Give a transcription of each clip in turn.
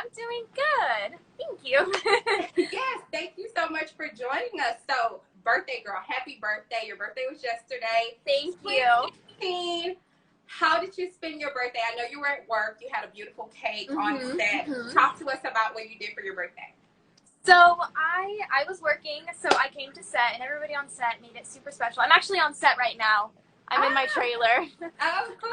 I'm doing good. Thank you. Yes, thank you so much for joining us. So, birthday girl, happy birthday. Your birthday was yesterday. Thank you. 2018. How did you spend your birthday? I know you were at work. You had a beautiful cake on set. Talk to us about what you did for your birthday. So I was working, so I came to set, and everybody on set made it super special. I'm actually on set right now. I'm in my trailer. Oh, cool.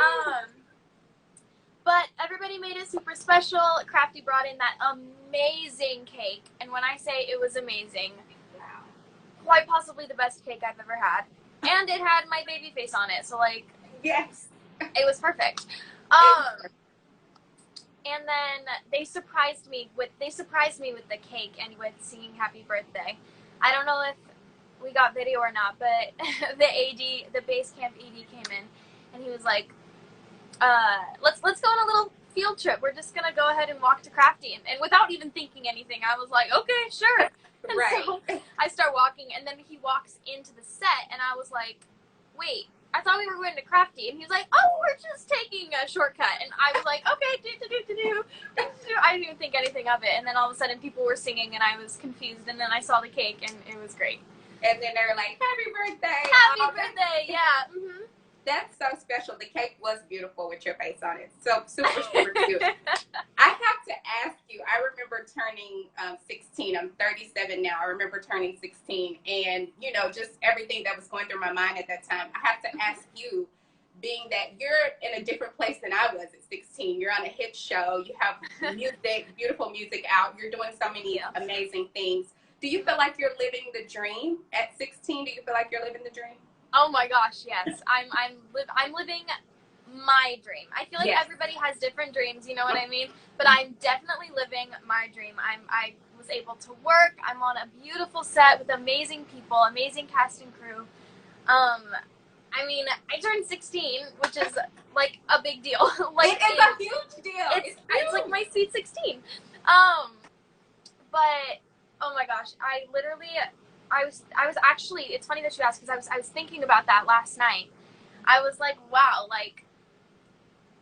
But everybody made it super special. Crafty brought in that amazing cake, and when I say it was amazing, Wow. quite possibly the best cake I've ever had. And it had my baby face on it, so like, Yes. it was perfect. And then they surprised me with the cake and with singing happy birthday. I don't know if we got video or not, but the base camp AD came in and he was like, let's go on a little field trip. We're just gonna go ahead and walk to Crafty, and without even thinking anything, I was like, okay, sure. And Right. so I start walking, and then he walks into the set, and I was like, wait, I thought we were going to Crafty, and he was like, oh, we're just taking a shortcut, and I was like, okay, do. I didn't even think anything of it, and then all of a sudden people were singing, and I was confused, and then I saw the cake, and it was great. And then they were like, happy birthday. Happy birthday, yeah. Mm-hmm. That's so special. The cake was beautiful with your face on it. So super, super cute. I have to ask you, I remember turning 16. I'm 37 now. I remember turning 16 and, you know, just everything that was going through my mind at that time. I have to ask you, being that you're in a different place than I was at 16. You're on a hit show. You have music, beautiful music out. You're doing so many amazing things. Do you feel like you're living the dream at 16? Do you feel like you're living the dream? Oh my gosh, yes. I'm living my dream. I feel like everybody has different dreams, you know what I mean? But I'm definitely living my dream. I was able to work. I'm on a beautiful set with amazing people, amazing cast and crew. I mean, I turned 16, which is like a big deal. Like it is a huge deal. It's like my sweet 16. But oh my gosh, I was actually, it's funny that you asked, because I was thinking about that last night. I was like, wow, like,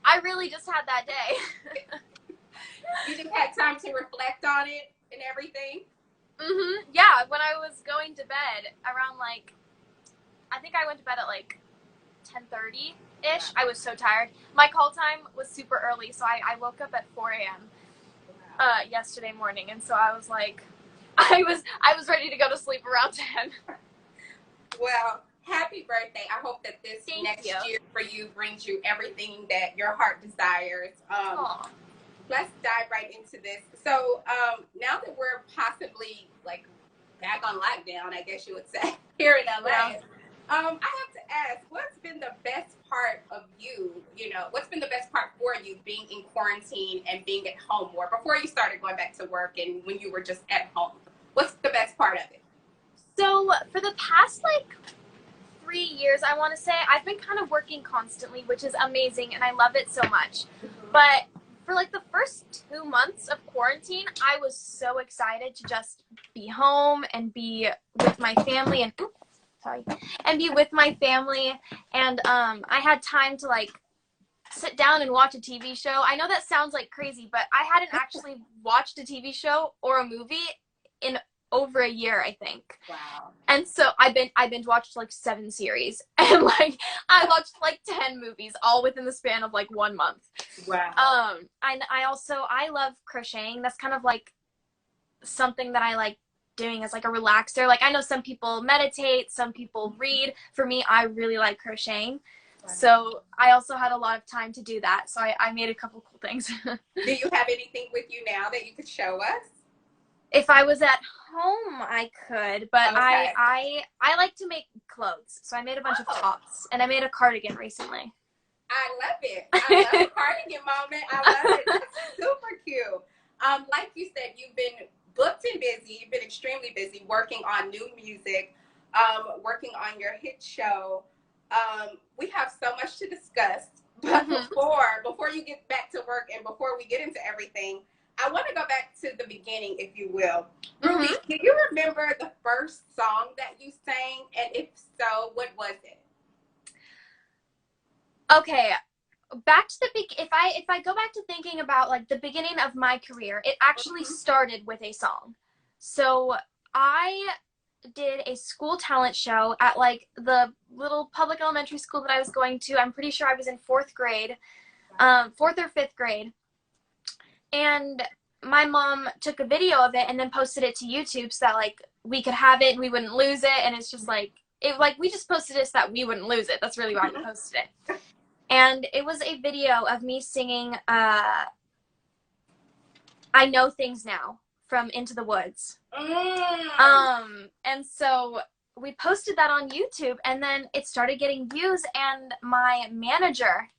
I really just had that day. You just had time to reflect on it and everything? Yeah, when I was going to bed around, like, I think I went to bed at, like, 10:30-ish. Wow. I was so tired. My call time was super early, so I woke up at 4 a.m. Yesterday morning, and so I was like, I was ready to go to sleep around 10. Well, happy birthday. I hope that this next year for you brings you everything that your heart desires. Let's dive right into this. So now that we're possibly like back on lockdown, I guess you would say, here in LA, I have to ask, what's been the best part of you, what's been the best part for you being in quarantine and being at home more before you started going back to work and when you were just at home? What's the best part of it? So for the past, like, 3 years, I want to say, I've been kind of working constantly, which is amazing, and I love it so much. But for, like, the first 2 months of quarantine, I was so excited to just be home and be with my family and be with my family. And I had time to, like, sit down and watch a TV show. I know that sounds like crazy, but I hadn't actually watched a TV show or a movie in over a year, I think. Wow. And so I binge watched like 7 series, and like I watched like 10 movies, all within the span of like 1 month. Wow. And I love crocheting. That's kind of like something that I like doing as like a relaxer. Like, I know some people meditate, some people read. For me, I really like crocheting. Wow. So I also had a lot of time to do that. So I made a couple cool things. Do you have anything with you now that you could show us? If I was at home, I could, but okay. I like to make clothes. So I made a bunch of tops, and I made a cardigan recently. I love it. I love the cardigan moment. I love it. That's super cute. Like you said, you've been booked and busy. You've been extremely busy working on new music, working on your hit show. We have so much to discuss, but before you get back to work and before we get into everything, I want to go back to the beginning, if you will. Ruby, do you remember the first song that you sang? And if so, what was it? Okay. back to the if I go back to thinking about like the beginning of my career, it actually started with a song. So I did a school talent show at like the little public elementary school that I was going to. I'm pretty sure I was in 4th grade, 4th or 5th grade. And my mom took a video of it and then posted it to YouTube so that like we could have it and we wouldn't lose it. And it's just like, we just posted it so that we wouldn't lose it. That's really why we posted it. And it was a video of me singing I Know Things Now from Into the Woods. And so we posted that on YouTube, and then it started getting views, and my manager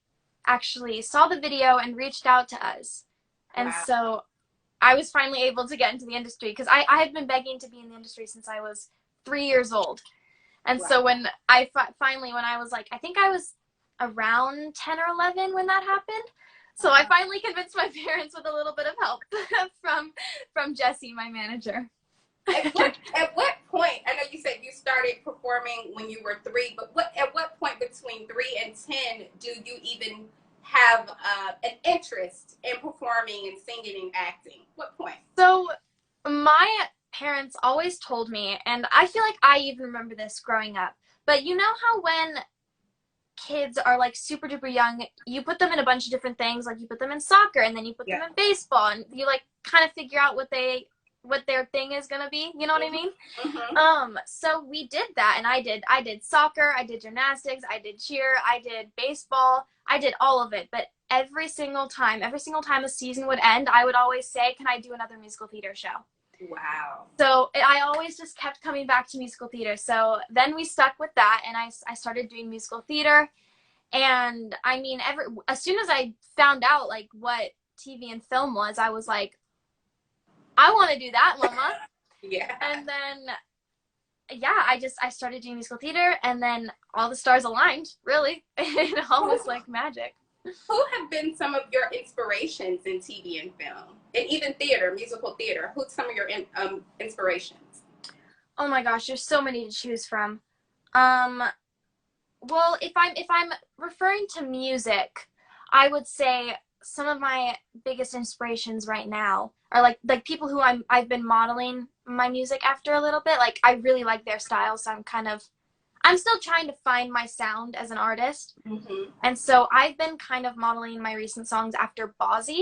actually saw the video and reached out to us. And so I was finally able to get into the industry, because I had been begging to be in the industry since I was 3 years old. And so when I finally, when I was like, I think I was around 10 or 11 when that happened. So I finally convinced my parents with a little bit of help from Jessie, my manager. At what point, I know you said you started performing when you were 3, but at what point between 3 and 10 do you even have an interest in performing and singing and acting? What point? So my parents always told me, and I feel like I even remember this growing up, but you know how when kids are like super duper young, you put them in a bunch of different things, like you put them in soccer and then you put them in baseball, and you like kind of figure out what their thing is gonna be, you know what I mean? So we did that, and I did soccer, I did gymnastics, I did cheer, I did baseball, I did all of it. But every single time the season would end, I would always say, can I do another musical theater show? Wow. So I always just kept coming back to musical theater. So then we stuck with that, and I started doing musical theater. And I mean, as soon as I found out like what TV and film was, I was like, I want to do that, Mama. Yeah. And then, yeah, I started doing musical theater, and then all the stars aligned, really. It almost like magic. Who have been some of your inspirations in TV and film, and even theater, musical theater? Who's some of your inspirations? Oh my gosh, there's so many to choose from. Well, if I'm referring to music, I would say some of my biggest inspirations right now are like people who I've been modeling my music after a little bit. Like I really like their style, so I'm still trying to find my sound as an artist. And so I've been kind of modeling my recent songs after Bozzy.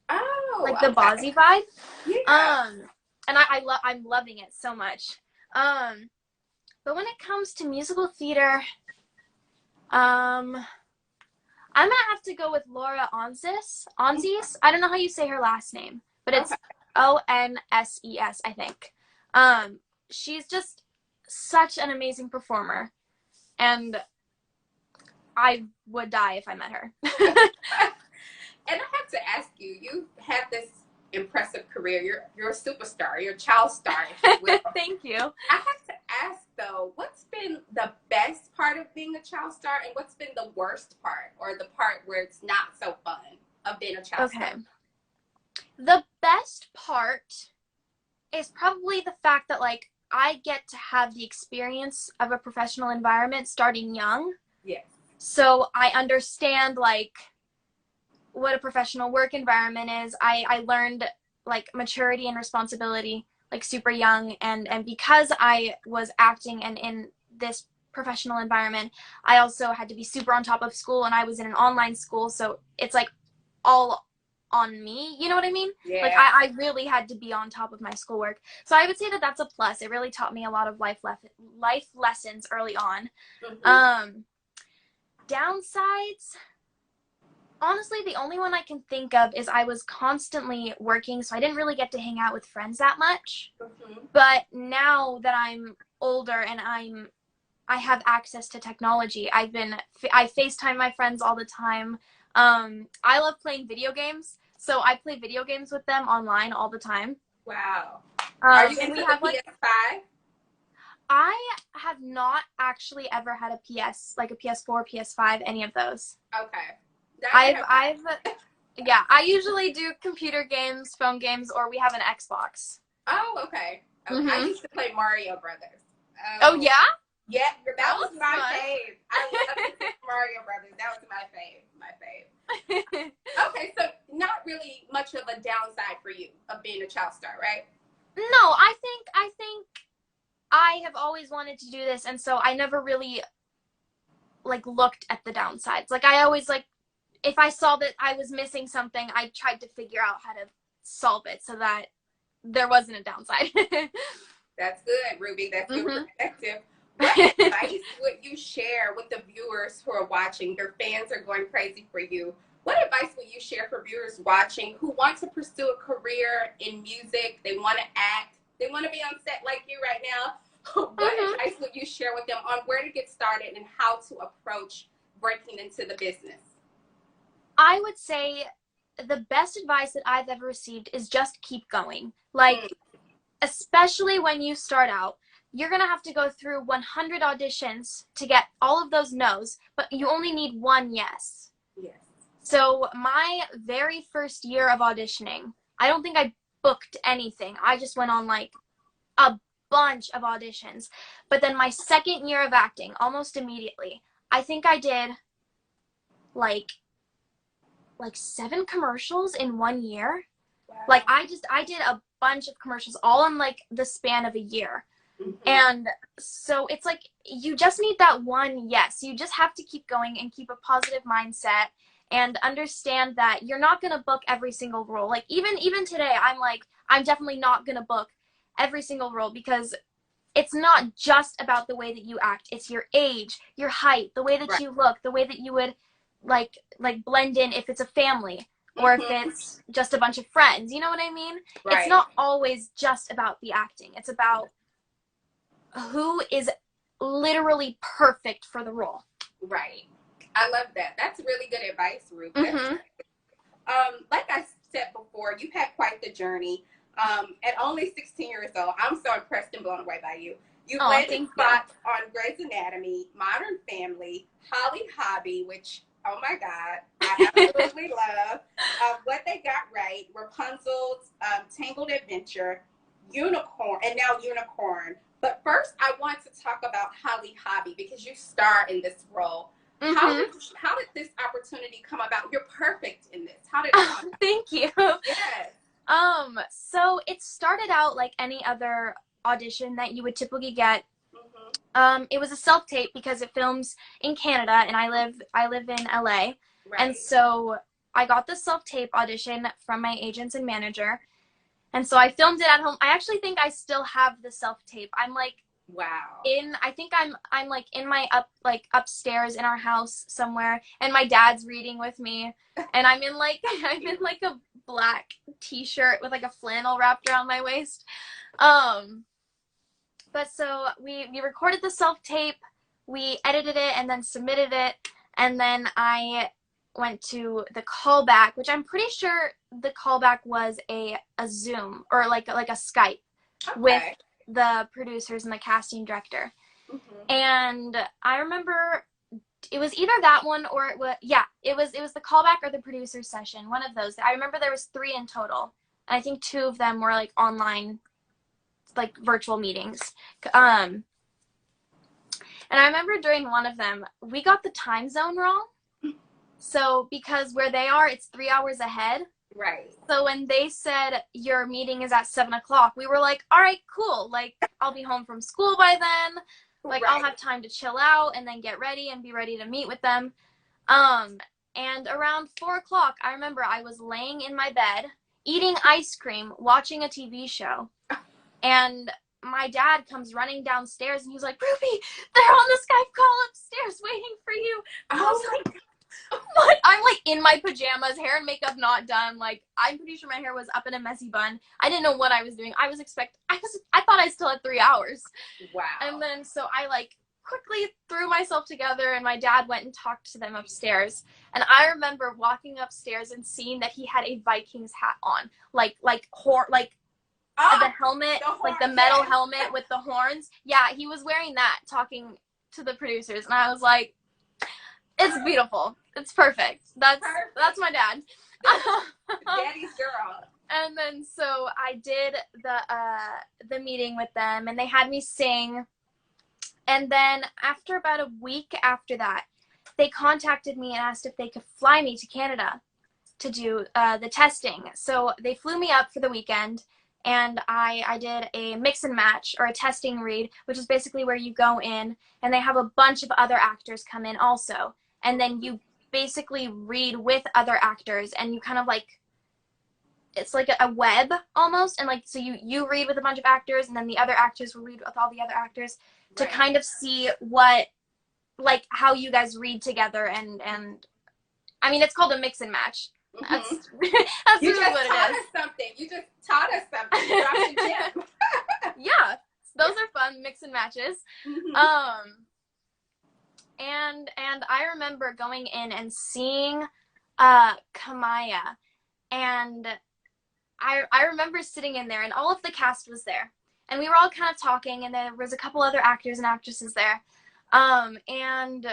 Oh, like the Bozzy vibe. Yeah. And I'm loving it so much. But when it comes to musical theater, I'm gonna have to go with Laura Onses. I don't know how you say her last name, but it's Onses, I think. She's just such an amazing performer, and I would die if I met her. And I have to ask you, you have this impressive career. You're a superstar. You're a child star, if you will. Thank you. I have to ask though, what's been the best part of being a child star, and what's been the worst part, or the part where it's not so fun of being a child star? The best part is probably the fact that like I get to have the experience of a professional environment starting young. Yes. So I understand like what a professional work environment is. I learned like maturity and responsibility like super young, and because I was acting and in this professional environment, I also had to be super on top of school, and I was in an online school, so it's like all on me, you know what I mean? Yeah. Like I really had to be on top of my schoolwork. So I would say that that's a plus. It really taught me a lot of life lessons early on. Downsides, honestly, the only one I can think of is I was constantly working, so I didn't really get to hang out with friends that much. But now that I'm older and I have access to technology, I FaceTime my friends all the time. I love playing video games, so I play video games with them online all the time. Wow. Are you into the PS5? I have not actually ever had a PS4, PS5, any of those. Okay. Yeah, I usually do computer games, phone games, or we have an Xbox. Oh, okay. I used to play Mario Brothers. Oh yeah? Yeah, that was my fun. fave. I love the Super Mario Brothers. That was my fave. Okay, so not really much of a downside for you of being a child star, right? No, I think I have always wanted to do this, and so I never really like looked at the downsides. Like I always like, if I saw that I was missing something, I tried to figure out how to solve it so that there wasn't a downside. That's good, Ruby. That's good perspective. What advice would you share with the viewers who are watching? Your fans are going crazy for you. What advice would you share for viewers watching who want to pursue a career in music? They want to act. They want to be on set like you right now. What advice would you share with them on where to get started and how to approach breaking into the business? I would say the best advice that I've ever received is just keep going. Like, especially when you start out, you're going to have to go through 100 auditions to get all of those no's, but you only need one yes. Yes. So my very first year of auditioning, I don't think I booked anything. I just went on like a bunch of auditions. But then my second year of acting, almost immediately, I think I did like 7 commercials in 1 year. Wow. Like I did a bunch of commercials all in like the span of a year. And so it's like you just need that one yes. You just have to keep going and keep a positive mindset and understand that you're not going to book every single role. Like even today, I'm definitely not going to book every single role because it's not just about the way that you act. It's your age, your height, the way that you look, the way that you would like blend in if it's a family or if it's just a bunch of friends. You know what I mean? It's not always just about the acting. It's about who is literally perfect for the role. Right. I love that. That's really good advice, Ruby. Like I said before, you've had quite the journey. At only 16 years old, I'm so impressed and blown away by you. You've landed spots on Grey's Anatomy, Modern Family, Holly Hobbie, which, oh my God, I absolutely love. What They Got Right, Rapunzel, Tangled Adventure, Unicorn, and now Unicorn. But first, I want to talk about Holly Hobbie because you star in this role. How did this opportunity come about? You're perfect in this. How did it come about? Thank you. Yes. So it started out like any other audition that you would typically get. It was a self-tape because it films in Canada and I live in LA. Right. And so I got the self-tape audition from my agents and manager. And so I filmed it at home. I actually think I still have the self-tape. I'm like, I think I'm like in my upstairs in our house somewhere, and my dad's reading with me, and I'm in like a black t-shirt with like a flannel wrapped around my waist. But so we recorded the self-tape, we edited it and then submitted it, and then I went to the callback, which I'm pretty sure the callback was a Zoom or like a Skype with the producers and the casting director. And I remember it was either that one or it was the callback or the producer session, one of those. I remember there was 3 in total, and I think 2 of them were like online, like virtual meetings. And I remember during one of them we got the time zone wrong. So because where they are, it's 3 hours ahead. Right. So when they said your meeting is at 7 o'clock, we were like, all right, cool. Like, I'll be home from school by then. Like, I'll have time to chill out and then get ready and be ready to meet with them. And around 4 o'clock, I remember I was laying in my bed, eating ice cream, watching a TV show. And my dad comes running downstairs and he's like, Ruby, they're on the Skype call upstairs waiting for you. I was like, what? I'm like in my pajamas, hair and makeup not done. Like, I'm pretty sure my hair was up in a messy bun. I didn't know what I was doing. I thought I still had 3 hours. Wow. And then so I like quickly threw myself together and my dad went and talked to them upstairs. And I remember walking upstairs and seeing that he had a Vikings hat on. The helmet, like the metal helmet with the horns. Yeah, he was wearing that, talking to the producers. And I was like, it's beautiful. It's perfect. That's my dad. Daddy's girl. And then so I did the meeting with them, and they had me sing, And then after about a week after that, they contacted me and asked if they could fly me to Canada to do the testing. So they flew me up for the weekend, and I did a mix and match, or a testing read, which is basically where you go in and they have a bunch of other actors come in also. And then you basically read with other actors, and you kind of like, it's like a web almost, and like, so you read with a bunch of actors, and then the other actors will read with all the other actors to kind of see what, like, how you guys read together. And I mean, it's called a mix and match. That's, that's you really what it is. You just taught us something. Yeah, those are fun, mix and matches. And I remember going in and seeing Kamaya, and I remember sitting in there, and all of the cast was there, and we were all kind of talking, and there was a couple other actors and actresses there. And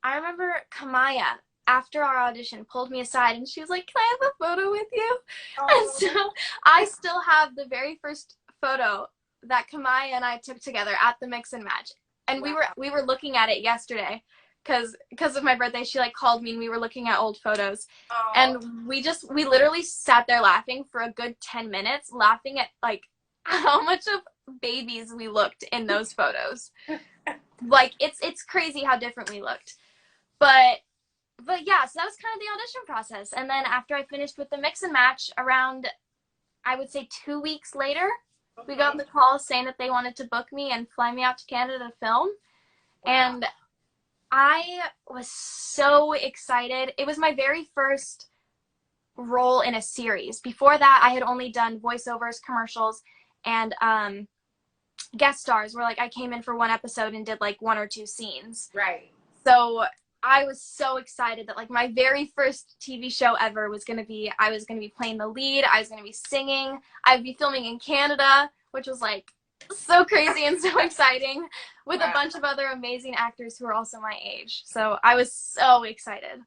I remember Kamaya, after our audition, pulled me aside, and she was like, "Can I have a photo with you?" And so I still have the very first photo that Kamaya and I took together at the mix and match. And we were looking at it yesterday because of my birthday. She like called me, and we were looking at old photos. And we literally sat there laughing for a good 10 minutes, laughing at like how much of babies we looked in those photos. Like, it's crazy how different we looked. But yeah, so that was kind of the audition process. And then after I finished with the mix and match, around, I would say 2 weeks later, we got the call saying that they wanted to book me and fly me out to Canada to film. And I was so excited. It was my very first role in a series. Before that, I had only done voiceovers, commercials, and guest stars, where like I came in for one episode and did like 1 or 2 scenes. Right. So I was so excited that like my very first TV show ever was going to be, I was going to be playing the lead. I was going to be singing. I'd be filming in Canada, which was like so crazy and so exciting, with a bunch of other amazing actors who are also my age. So I was so excited.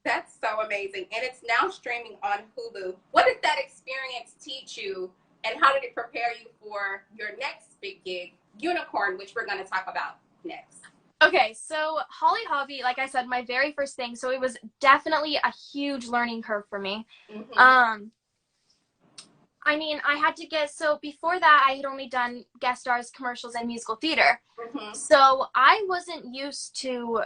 That's so amazing. And it's now streaming on Hulu. What did that experience teach you, and how did it prepare you for your next big gig, Unicorn, which we're going to talk about next? Okay, so Holly Hobbie, like I said, my very first thing, so it was definitely a huge learning curve for me. I mean, I had to get, so before that, I had only done guest stars, commercials, and musical theater. So I wasn't used to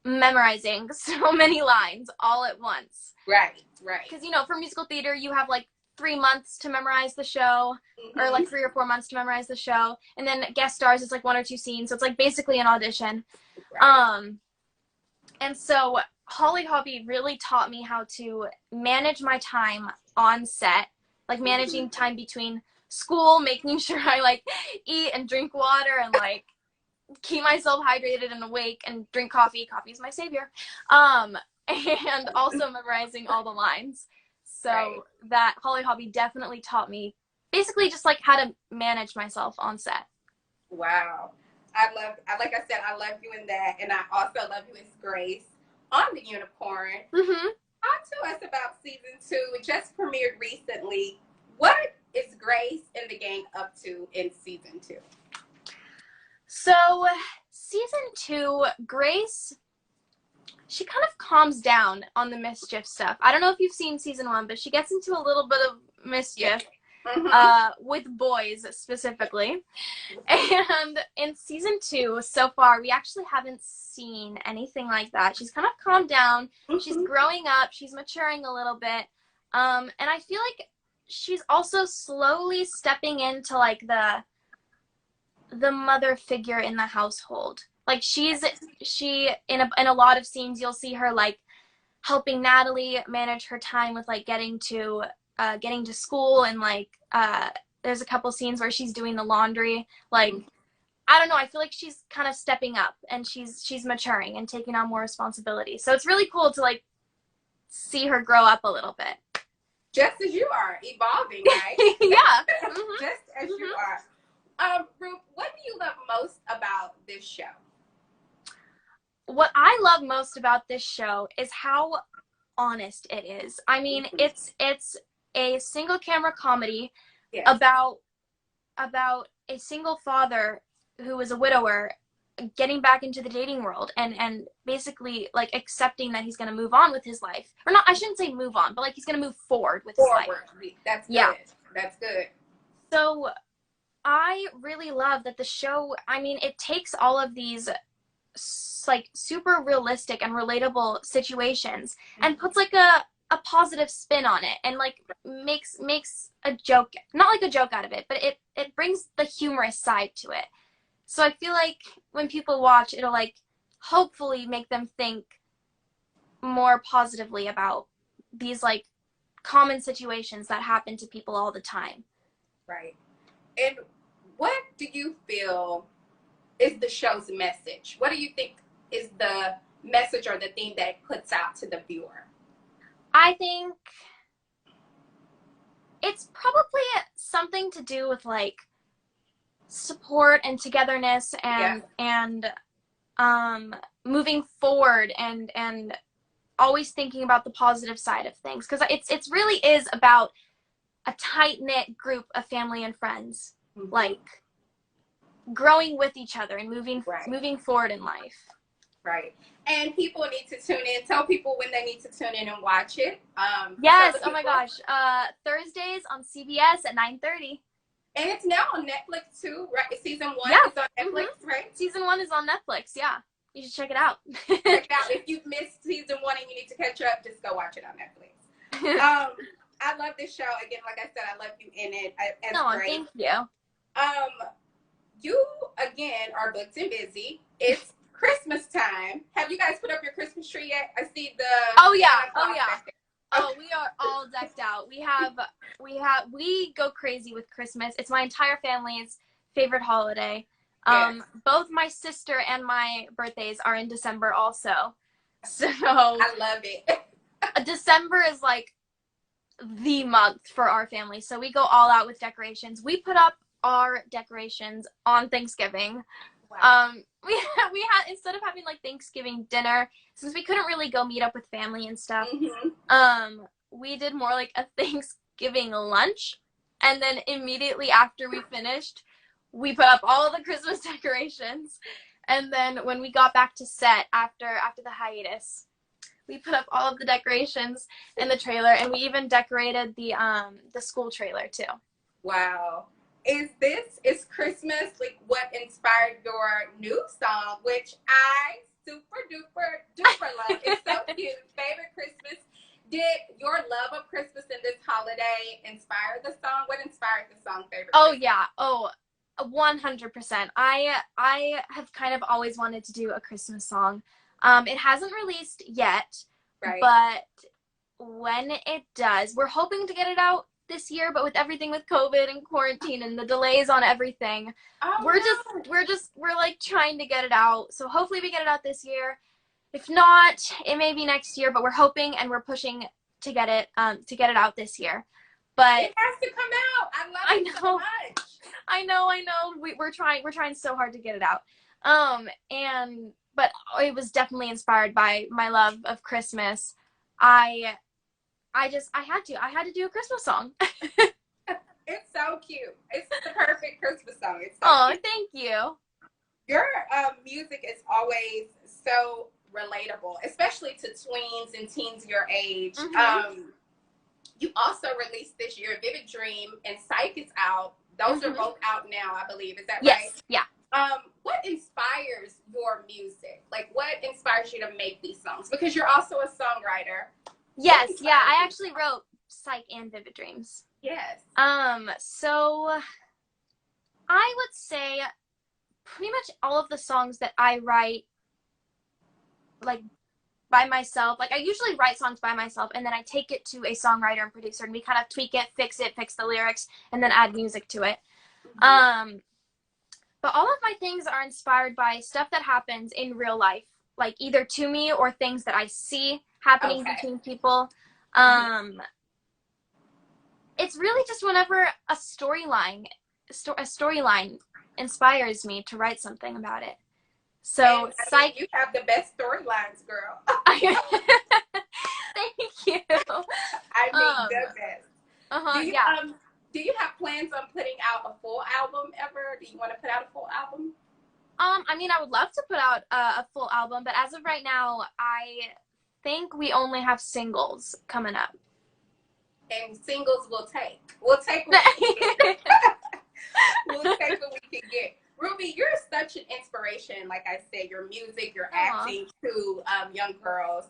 memorizing so many lines all at once. Right. Because, you know, for musical theater, you have like 3 months to memorize the show, or like 3 or 4 months to memorize the show. And then guest stars is like 1 or 2 scenes. So it's like basically an audition. And so Holly Hobbie really taught me how to manage my time on set, like managing time between school, making sure I like eat and drink water and like keep myself hydrated and awake and drink coffee. Coffee is my savior. And also memorizing all the lines. So that Holly Hobbie definitely taught me basically just like how to manage myself on set. Wow. Like I said, I love you in that, and I also love you as Grace on the Unicorn. Talk to us about season 2. It just premiered recently. What is Grace and the gang up to in season 2? So season 2, Grace, she kind of calms down on the mischief stuff. I don't know if you've seen season 1, but she gets into a little bit of mischief with boys specifically. And in season 2, so far, we actually haven't seen anything like that. She's kind of calmed down. She's growing up. She's maturing a little bit. And I feel like she's also slowly stepping into like the mother figure in the household. Like she in a lot of scenes you'll see her like helping Natalie manage her time with like getting to school, and like there's a couple scenes where she's doing the laundry. Like I don't know, I feel like she's kind of stepping up, and she's maturing and taking on more responsibility. So it's really cool to like see her grow up a little bit. Just as you are evolving, right? Yeah. Just as you are. Ruth, what do you love most about this show? What I love most about this show is how honest it is. I mean, it's a single camera comedy about a single father who is a widower getting back into the dating world and basically like accepting that he's going to move on with his life. Or not, I shouldn't say move on, but like he's going to move forward with his life. That's good. Yeah. That's good. So I really love that the show, I mean, it takes all of these like super realistic and relatable situations and puts like a positive spin on it and like makes a joke, not like a joke out of it, but it brings the humorous side to it. So I feel like when people watch, it'll like hopefully make them think more positively about these like common situations that happen to people all the time. Right. And what do you feel is the show's message? What do you think is the message or the thing that it puts out to the viewer? I think it's probably something to do with like support and togetherness and moving forward and always thinking about the positive side of things, because it's really is about a tight-knit group of family and friends, like growing with each other and moving forward in life. Right. And people need to tune in. Tell people when they need to tune in and watch it. Yes. Oh my gosh. Thursdays on CBS at 9:30. And it's now on Netflix too, right? Season 1 is on Netflix, right? Season 1 is on Netflix. Yeah. You should check it out. Check it out. If you've missed season 1 and you need to catch up, just go watch it on Netflix. I love this show. Again, like I said, I love you in it. Great. Thank you. You again are booked and busy. It's Christmas time. Have you guys put up your Christmas tree yet? I see the. Oh yeah. Oh, we are all decked out. We go crazy with Christmas. It's my entire family's favorite holiday. Yes. Both my sister and my birthdays are in December also. So I love it. December is like the month for our family. So we go all out with decorations. We put up our decorations on Thanksgiving. Wow. We had, instead of having like Thanksgiving dinner, since we couldn't really go meet up with family and stuff, we did more like a Thanksgiving lunch, and then immediately after we finished, we put up all the Christmas decorations, and then when we got back to set after the hiatus, we put up all of the decorations in the trailer, and we even decorated the school trailer too. Wow. Is Christmas like what inspired your new song, which I super duper duper love? It's so cute. Favorite Christmas. Did your love of Christmas in this holiday inspire the song? What inspired the song Favorite Christmas? Oh yeah. Oh, 100%. I have kind of always wanted to do a Christmas song. It hasn't released yet, right, but when it does, we're hoping to get it out this year, but with everything with COVID and quarantine and the delays on everything, we're like trying to get it out. So hopefully we get it out this year. If not, it may be next year, but we're hoping and we're pushing to get it out this year. But it has to come out. I love it so much. I know. We're trying so hard to get it out. But it was definitely inspired by my love of Christmas. I had to do a Christmas song. It's so cute. It's the perfect Christmas song. It's so cute. Thank you. Your music is always so relatable, especially to tweens and teens your age. You also released this year Vivid Dream and Psych is out. Those are both out now, I believe. Is that right? Yes. Yeah. What inspires your music? Like, what inspires you to make these songs? Because you're also a songwriter. Yes, yeah, I actually wrote Psych and Vivid Dreams. Yes. So I would say pretty much all of the songs that I write, like, by myself, like, I usually write songs by myself, and then I take it to a songwriter and producer, and we kind of tweak it, fix the lyrics, and then add music to it. But all of my things are inspired by stuff that happens in real life, like, either to me or things that I see happening between people. It's really just whenever a storyline inspires me to write something about it. So, Psych, you have the best storylines, girl. Thank you. I mean, the best. Do you have plans on putting out a full album ever? Do you want to put out a full album? I mean, I would love to put out a full album, but as of right now, I think we only have singles coming up. And singles we'll take. We'll take what we can get. We'll take what we can get. Ruby, you're such an inspiration. Like I said, your music, your acting to young girls.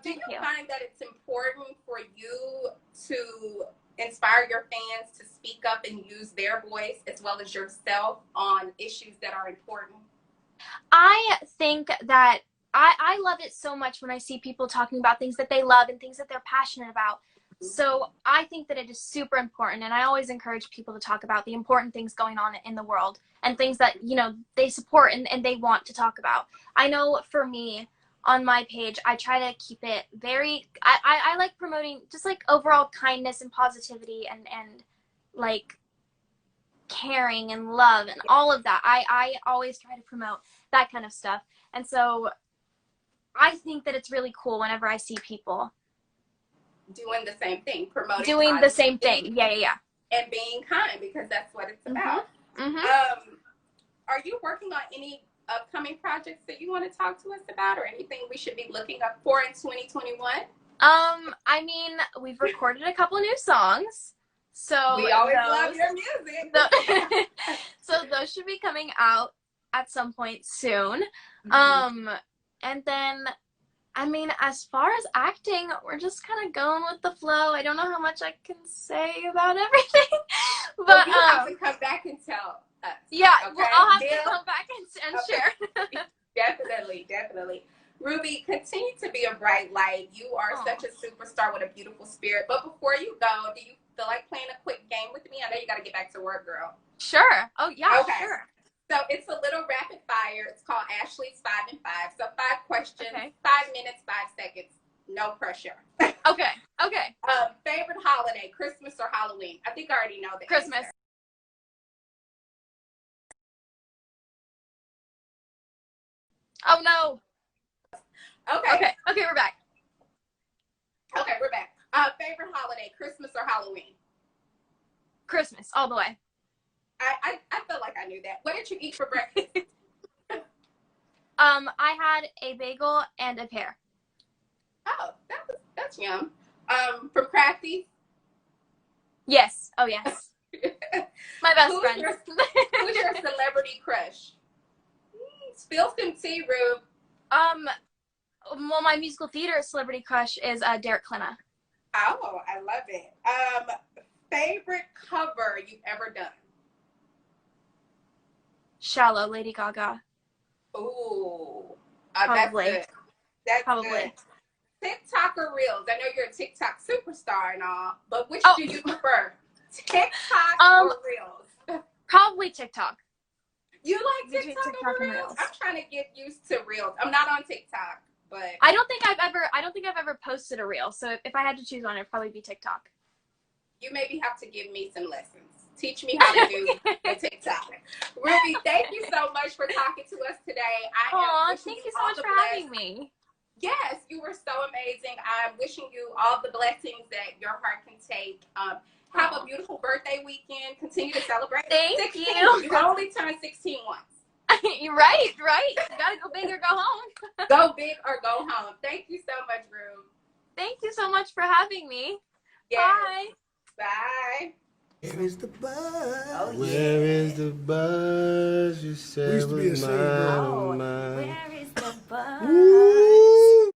Do you find that it's important for you to inspire your fans to speak up and use their voice as well as yourself on issues that are important? I think that I love it so much when I see people talking about things that they love and things that they're passionate about. So I think that it is super important, and I always encourage people to talk about the important things going on in the world and things that, you know, they support and they want to talk about. I know for me, on my page, I try to keep it very, I like promoting just like overall kindness and positivity and like caring and love and all of that. I always try to promote that kind of stuff. And so I think that it's really cool whenever I see people doing the same thing, promoting doing the same thing. Yeah. And being kind, because that's what it's about. Are you working on any upcoming projects that you want to talk to us about, or anything we should be looking up for in 2021? I mean, we've recorded a couple new songs, so we always love your music. So those should be coming out at some point soon. And then, I mean, as far as acting, we're just kind of going with the flow. I don't know how much I can say about everything, but well, you have to come back and tell us. Yeah, okay? well, I'll have to come back and share. Definitely. Ruby, continue to be a bright light. You are such a superstar with a beautiful spirit. But before you go, do you feel like playing a quick game with me? I know you got to get back to work, girl. Sure. Oh, yeah, okay. Sure. So it's a little rapid fire. It's called Ashley's 5 and 5. So 5 questions, 5 minutes, 5 seconds. No pressure. Okay. Favorite holiday, Christmas or Halloween? I think I already know the Christmas. answer. Oh, no. Okay, we're back. Okay, we're back. Favorite holiday, Christmas or Halloween? Christmas, all the way. I felt like I knew that. What did you eat for breakfast? I had a bagel and a pear. Oh, that's yum. From Crafty? Yes. Oh, yes. My best friend. Who's your celebrity crush? Spill some tea, Rube. Well, my musical theater celebrity crush is Derek Klena. Oh, I love it. Favorite cover you've ever done? Shallow, Lady Gaga. Ooh. Probably. That's good. That's Probably. Good. TikTok or Reels? I know you're a TikTok superstar and all, but which do you prefer? TikTok or Reels? Probably TikTok. You like TikTok over Reels? I'm trying to get used to Reels. I'm not on TikTok, but I don't think I've ever posted a Reel. So if I had to choose one, it'd probably be TikTok. You maybe have to give me some lessons. Teach me how to do a TikTok. Ruby, thank you so much for talking to us today. Thank you so much for having me. Yes, you were so amazing. I'm wishing you all the blessings that your heart can take. Have a beautiful birthday weekend. Continue to celebrate. Thank you. You only turned 16 once. You're right. You gotta go big or go home. Go big or go home. Thank you so much, Rube. Thank you so much for having me. Yes. Bye. Bye. Where is the buzz? Oh, Where is the buzz? You said was mine. Where